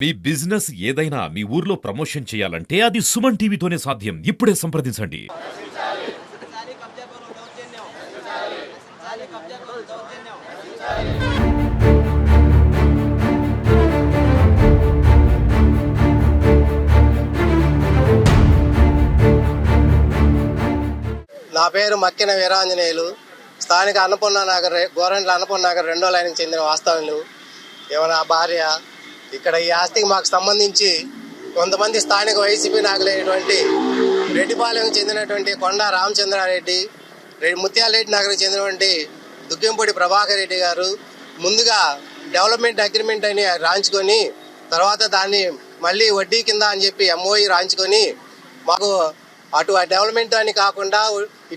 మీ business ఏదైనా మీ ఊర్లో promotion చేయాలంటే అది సుమన్ టీవీతోనే సాధ్యం. ఇప్పుడే సంప్రదించండి. నా పేరు మక్కిన వీరాంజనేయులు. స్థానిక అన్నపూర్ణ నగర్, గోరంట్ల అన్నపూర్ణ నగర్ 2వ లైన్కి చెందిన వాస్తవ్యులు. ఏమన్నా భార్య ఇక్కడ ఈ ఆస్తికి మాకు సంబంధించి కొంతమంది స్థానిక వైసీపీ నాయకులైనటువంటి రెడ్డిపాలెంకి చెందినటువంటి కొండ రామచంద్రారెడ్డి, ముత్యాలరెడ్డి నగర్కి చెందినటువంటి దుగ్గెంపూడి ప్రభాకర్ రెడ్డి గారు ముందుగా డెవలప్మెంట్ అగ్రిమెంట్ అని రాయించుకొని తర్వాత దాన్ని మళ్ళీ వడ్డీ కింద అని చెప్పి ఎంఓఈ రాయించుకొని మాకు అటు డెవలప్మెంట్ అని కాకుండా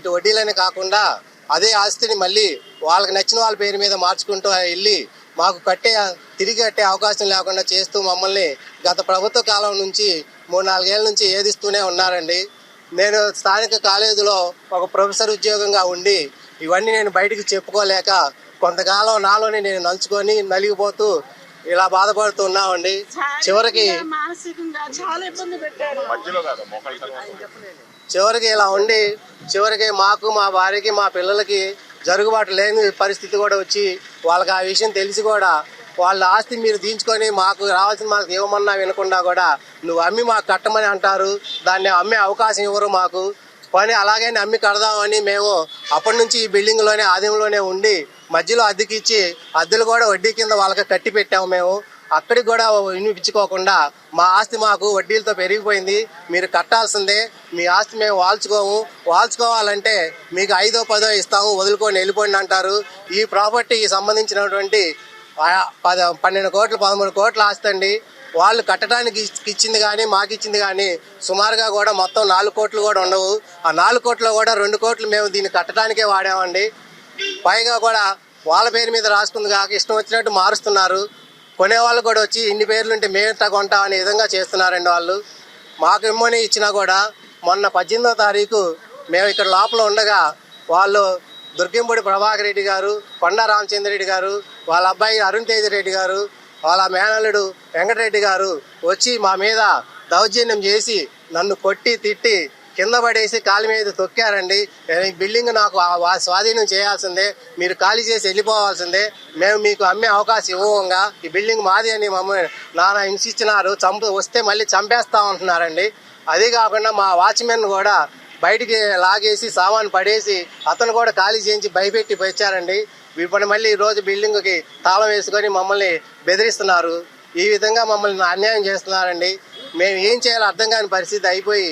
ఇటు వడ్డీలని కాకుండా అదే ఆస్తిని మళ్ళీ వాళ్ళకి నచ్చిన వాళ్ళ పేరు మీద మార్చుకుంటూ వెళ్ళి మాకు తిరిగి కట్టే అవకాశం లేకుండా చేస్తూ మమ్మల్ని గత ప్రభుత్వ కాలం నుంచి 3-4 ఏళ్ళ నుంచి ఏదిస్తూనే ఉన్నారండి. నేను స్థానిక కాలేజీలో ఒక ప్రొఫెసర్ ఉద్యోగంగా ఉండి ఇవన్నీ నేను బయటికి చెప్పుకోలేక కొంతకాలం నాలోనే నేను నలిగిపోతూ ఇలా బాధపడుతున్నామండి. చివరికి ఇలా ఉండి చివరికి మాకు, మా భార్యకి, మా పిల్లలకి జరుగుబాటు లేని పరిస్థితి కూడా వచ్చి వాళ్ళకి ఆ విషయం తెలిసి కూడా వాళ్ళ ఆస్తి మీరు దించుకొని మాకు రావాల్సిన మాకు ఇవ్వమన్నా వినకుండా కూడా నువ్వు అమ్మి మాకు కట్టమని అంటారు. దాన్ని అమ్మే అవకాశం ఇవ్వరు మాకు. పని అలాగే అమ్మి కడదామని మేము అప్పటి నుంచి ఈ బిల్డింగ్లోనే ఆదిలోనే ఉండి మధ్యలో అద్దెకిచ్చి అద్దెలు కూడా వడ్డీ కింద వాళ్ళకి కట్టి పెట్టాము. మేము అక్కడికి కూడా వినిపించుకోకుండా మా ఆస్తి మాకు వడ్డీలతో పెరిగిపోయింది, మీరు కట్టాల్సిందే, మీ ఆస్తి మేము వాల్చుకోవాలంటే మీకు 5-10 ఇస్తాము, వదులుకొని వెళ్ళిపోండి అంటారు. ఈ ప్రాపర్టీకి సంబంధించినటువంటి 12 కోట్లు 13 కోట్ల ఆస్తి అండి. వాళ్ళు కట్టడానికి ఇచ్చింది కానీ మాకు ఇచ్చింది కానీ సుమారుగా కూడా మొత్తం 4 కోట్లు కూడా ఉండవు. ఆ 4 కోట్లో కూడా 2 కోట్లు మేము దీన్ని కట్టడానికే వాడామండి. పైగా కూడా వాళ్ళ పేరు మీద రాసుకుంది కాక ఇష్టం వచ్చినట్టు మారుస్తున్నారు. కొనేవాళ్ళు కూడా వచ్చి ఇన్ని పేర్లు ఉంటే మేము కొంటాం అనే విధంగా చేస్తున్నారండి వాళ్ళు. మాకు ఇమ్మని ఇచ్చినా కూడా మొన్న 18వ తారీఖు మేము ఇక్కడ లోపల ఉండగా వాళ్ళు దుర్గంపూడి ప్రభాకర్ రెడ్డి గారు, కొండ రామచంద్రరెడ్డి గారు, వాళ్ళ అబ్బాయి అరుణ్ తేజ్ రెడ్డి గారు, వాళ్ళ మేనల్లుడు వెంకటరెడ్డి గారు వచ్చి మా మీద దౌర్జన్యం చేసి నన్ను కొట్టి తిట్టి కింద పడేసి కాలి మీద తొక్కారండి. ఈ బిల్డింగ్ నాకు స్వాధీనం చేయాల్సిందే, మీరు ఖాళీ చేసి వెళ్ళిపోవాల్సిందే, మేము మీకు అమ్మే అవకాశం ఇవ్వంగా, ఈ బిల్డింగ్ మాది అని మమ్మల్ని నాన్న హింసించినారు. వస్తే మళ్ళీ చంపేస్తామంటున్నారండి. అదే కాకుండా మా వాచ్మెన్ కూడా బయటికి లాగేసి సామాను పడేసి అతను కూడా ఖాళీ చేయించి భయపెట్టి వచ్చారండి. ఇప్పుడు మళ్ళీ ఈరోజు బిల్డింగ్కి తాళం వేసుకొని మమ్మల్ని బెదిరిస్తున్నారు. ఈ విధంగా మమ్మల్ని అన్యాయం చేస్తున్నారండి. మేము ఏం చేయాలో అర్థం కాని పరిస్థితి అయిపోయి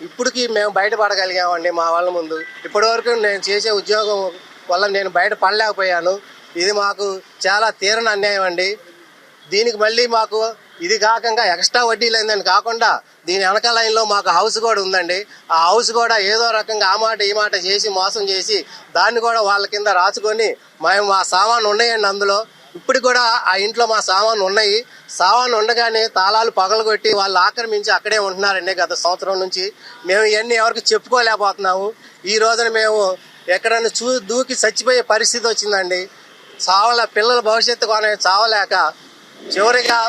ఇప్పటికి మేము బయటపడగలిగామండి మా వాళ్ళ ముందు. ఇప్పటి వరకు నేను చేసే ఉద్యోగం వల్ల నేను బయట పడలేకపోయాను. ఇది మాకు చాలా తీరని అన్యాయం అండి. దీనికి మళ్ళీ మాకు ఇది కాకుండా ఎక్స్ట్రా వడ్డీలు అయిందని కాకుండా దీని వెనక లైన్లో మాకు హౌస్ కూడా ఉందండి. ఆ హౌస్ కూడా ఏదో రకంగా ఆ మాట ఈ మాట చేసి మోసం చేసి దాన్ని కూడా వాళ్ళ కింద రాసుకొని మేము మా సామాను ఉన్నాయండి అందులో. ఇప్పటికి కూడా ఆ ఇంట్లో మా సామాను ఉన్నాయి. సామాను ఉండగానే తాళాలు పగలగొట్టి వాళ్ళు ఆక్రమించి అక్కడే ఉంటున్నారండి గత సంవత్సరం నుంచి. మేము ఇవన్నీ ఎవరికి చెప్పుకోలేకపోతున్నాము. ఈ రోజున మేము ఎక్కడన్నా దూకి చచ్చిపోయే పరిస్థితి వచ్చిందండి. పిల్లల భవిష్యత్తు చావలేక చివరిగా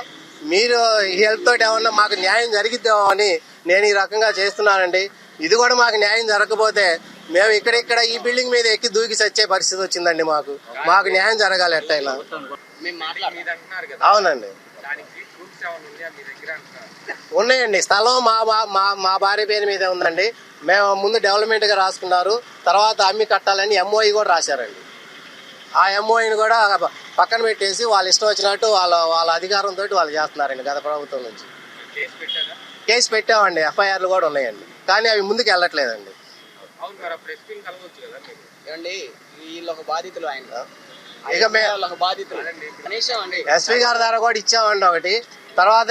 మీరు హెల్ప్ తోటి ఏమన్నా మాకు న్యాయం జరిగిద్దామో అని నేను ఈ రకంగా చేస్తున్నానండి. ఇది కూడా మాకు న్యాయం జరగకపోతే మేము ఇక్కడ ఈ బిల్డింగ్ మీద ఎక్కి దూకి చచ్చే పరిస్థితి వచ్చిందండి. మాకు న్యాయం జరగాలి ఎట్టయినా. అవునండి, ఉన్నాయండి. స్థలం మా భార్య పేరు మీదే ఉందండి. మేము ముందు డెవలప్మెంట్గా రాసుకున్నారు, తర్వాత అమ్మి కట్టాలని ఎంఓఈ కూడా రాశారండి. ఆ ఎంఓఈని కూడా పక్కన పెట్టేసి వాళ్ళు ఇష్టం వచ్చినట్టు వాళ్ళ అధికారంతో వాళ్ళు చేస్తున్నారండి గత ప్రభుత్వం నుంచి. కేసు పెట్టామండి, ఎఫ్ఐఆర్లు కూడా ఉన్నాయండి, కానీ అవి ముందుకు వెళ్ళట్లేదండి. ఇక ఎస్పీ గారి ద్వారా కూడా ఇచ్చామండి ఒకటి. తర్వాత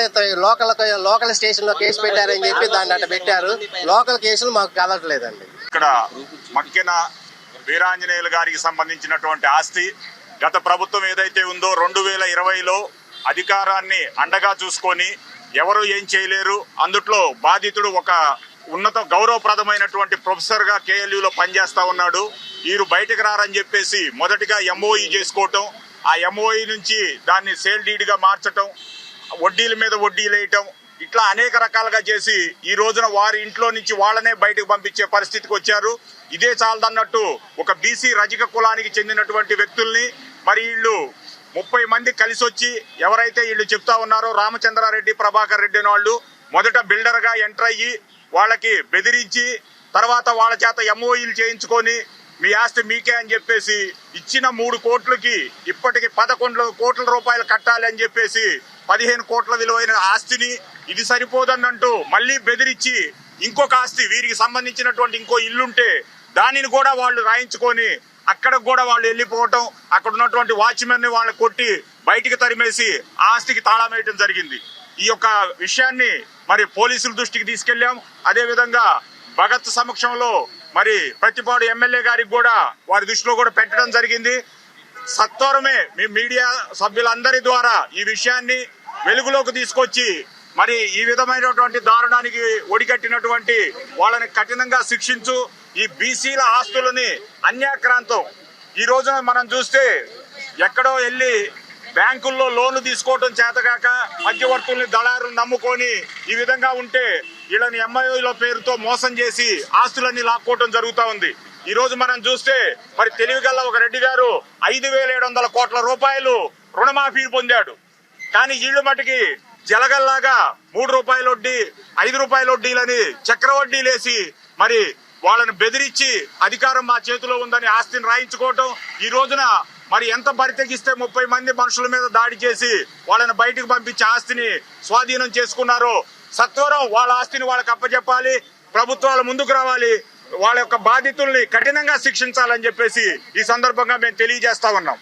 లోకల్ స్టేషన్ లో కేసు పెట్టారని చెప్పి దాన్ని అట్లా పెట్టారు. లోకల్ కేసులు మాకు కదలట్లేదండి. ఇక్కడ మక్కిన వీరాంజనేయులు గారికి సంబంధించినటువంటి ఆస్తి గత ప్రభుత్వం ఏదైతే ఉందో 2020లో అధికారాన్ని అండగా చూసుకొని ఎవరు ఏం చేయలేరు, అందుట్లో బాధితుడు ఒక ఉన్నత గౌరవప్రదమైనటువంటి ప్రొఫెసర్గా కేఎల్యూలో పనిచేస్తా ఉన్నాడు. వీరు బయటకు రారని చెప్పేసి మొదటిగా ఎంఓఈ చేసుకోవటం, ఆ ఎంఓఈ నుంచి దాన్ని సేల్ డీడ్గా మార్చటం, వడ్డీల మీద వడ్డీలు వేయటం, ఇట్లా అనేక రకాలుగా చేసి ఈ రోజున వారి ఇంట్లో నుంచి వాళ్ళనే బయటకు పంపించే పరిస్థితికి వచ్చారు. ఇదే చాలదన్నట్టు ఒక బీసీ రజక కులానికి చెందినటువంటి వ్యక్తుల్ని మరి వీళ్ళు 30 మంది కలిసి వచ్చి ఎవరైతే వీళ్ళు చెప్తా ఉన్నారో రామచంద్రారెడ్డి, ప్రభాకర్ రెడ్డి అని వాళ్ళు మొదట బిల్డర్ గా ఎంటర్ అయ్యి వాళ్ళకి బెదిరించి తర్వాత వాళ్ళ చేత ఎంఓఈలు చేయించుకొని మీ ఆస్తి మీకే అని చెప్పేసి ఇచ్చిన 3 కోట్లకి ఇప్పటికి 11 కోట్ల రూపాయలు కట్టాలి అని చెప్పేసి 15 కోట్ల విలువైన ఆస్తిని ఇది సరిపోదన్నంటూ మళ్ళీ బెదిరించి ఇంకొక ఆస్తి వీరికి సంబంధించినటువంటి ఇంకో ఇల్లుంటే దానిని కూడా వాళ్ళు రాయించుకొని అక్కడ కూడా వాళ్ళు వెళ్ళిపోవటం, అక్కడ ఉన్నటువంటి వాచ్మెన్ ని వాళ్ళని కొట్టి బయటికి తరిమేసి ఆస్తికి తాళం వేయటం జరిగింది. ఈ యొక్క విషయాన్ని మరి పోలీసుల దృష్టికి తీసుకెళ్లాం. అదే విధంగా భగత్ సమక్షంలో మరి ప్రతిపాడు ఎమ్మెల్యే గారికి కూడా వారి దృష్టిలో కూడా పెట్టడం జరిగింది. సత్వరమే మీ మీడియా సభ్యులందరి ద్వారా ఈ విషయాన్ని వెలుగులోకి తీసుకొచ్చి మరి ఈ విధమైనటువంటి దారుణానికి ఒడిగట్టినటువంటి వాళ్ళని కఠినంగా శిక్షించు. ఈ బీసీల ఆస్తులని అన్యాక్రాంతం ఈ రోజున మనం చూస్తే ఎక్కడో వెళ్ళి బ్యాంకుల్లో లోన్లు తీసుకోవడం చేతగాక మధ్యవర్తుల్ని దళారులు నమ్ముకొని ఈ విధంగా ఉంటే వీళ్ళని ఎంఐఓల పేరుతో మోసం చేసి ఆస్తులన్నీ లాక్కోవడం జరుగుతూ ఉంది. ఈ రోజు మనం చూస్తే మరి తెలివిగల్ల ఒక రెడ్డి గారు 5,700 కోట్ల రూపాయలు రుణమాఫీ పొందాడు. కానీ వీళ్ళు మటుకి జలగల్లాగా 3 రూపాయల వడ్డీ, 5 రూపాయల వడ్డీలని చక్రవడ్డీలేసి మరి వాళ్ళని బెదిరించి అధికారం మా చేతిలో ఉందని ఆస్తిని రాయించుకోవటం. ఈ రోజున మరి ఎంత బరితెగిస్తే 30 మంది మనుషుల మీద దాడి చేసి వాళ్ళని బయటకు పంపించి ఆస్తిని స్వాధీనం చేసుకున్నారో సత్వరం వాళ్ళ ఆస్తిని వాళ్ళకి అప్పచెప్పాలి. ప్రభుత్వాలు ముందుకు రావాలి. వాళ్ళ యొక్క బాధితుల్ని కఠినంగా శిక్షించాలని చెప్పేసి ఈ సందర్భంగా మేము తెలియజేస్తా ఉన్నాం.